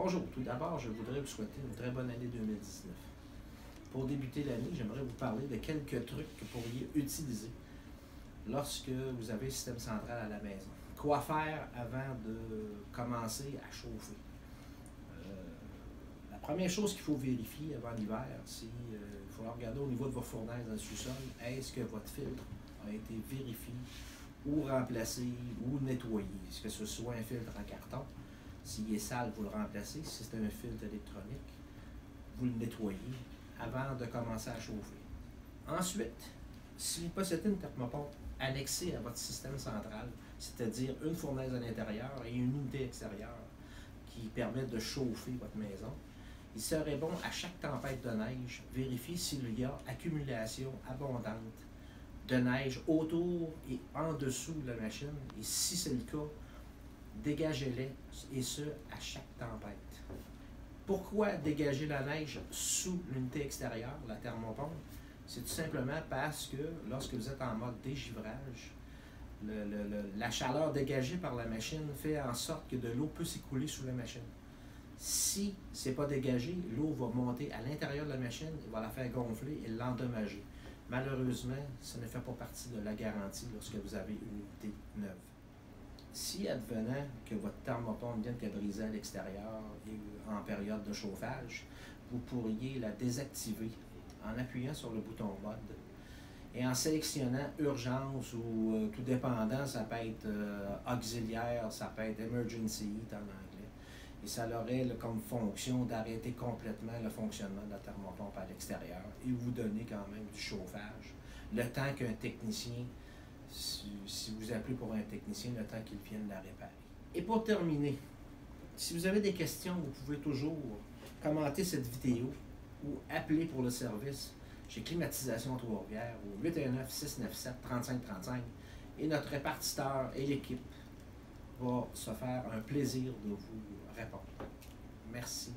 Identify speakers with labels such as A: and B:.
A: Bonjour, tout d'abord, je voudrais vous souhaiter une très bonne année 2019. Pour débuter l'année, j'aimerais vous parler de quelques trucs que vous pourriez utiliser lorsque vous avez le système central à la maison. Quoi faire avant de commencer à chauffer? La première chose qu'il faut vérifier avant l'hiver, c'est qu'il faut regarder au niveau de vos fournaises dans le sous-sol, est-ce que votre filtre a été vérifié ou remplacé ou nettoyé? Est-ce que ce soit un filtre en carton? S'il est sale, vous le remplacez. Si c'est un filtre électronique, vous le nettoyez avant de commencer à chauffer. Ensuite, si vous possédez une thermopompe annexée à votre système central, c'est-à-dire une fournaise à l'intérieur et une unité extérieure qui permettent de chauffer votre maison, il serait bon à chaque tempête de neige vérifier s'il y a accumulation abondante de neige autour et en dessous de la machine. Et si c'est le cas, dégagez-les, et ce, à chaque tempête. Pourquoi dégager la neige sous l'unité extérieure, la thermopompe? C'est tout simplement parce que lorsque vous êtes en mode dégivrage, la chaleur dégagée par la machine fait en sorte que de l'eau peut s'écouler sous la machine. Si ce n'est pas dégagé, l'eau va monter à l'intérieur de la machine et va la faire gonfler et l'endommager. Malheureusement, ça ne fait pas partie de la garantie lorsque vous avez une unité neuve. Si advenant que votre thermopompe vienne de briser à l'extérieur et en période de chauffage, vous pourriez la désactiver en appuyant sur le bouton mode et en sélectionnant urgence ou tout dépendant, ça peut être auxiliaire, ça peut être emergency heat en anglais. Et ça aurait comme fonction d'arrêter complètement le fonctionnement de la thermopompe à l'extérieur et vous donner quand même du chauffage. Le temps qu'un technicien, si vous appelez pour un technicien, le temps qu'il vienne la réparer. Et pour terminer, si vous avez des questions, vous pouvez toujours commenter cette vidéo ou appeler pour le service chez Climatisation Trois-Rivières au 819-697-3535 et notre répartiteur et l'équipe va se faire un plaisir de vous répondre. Merci.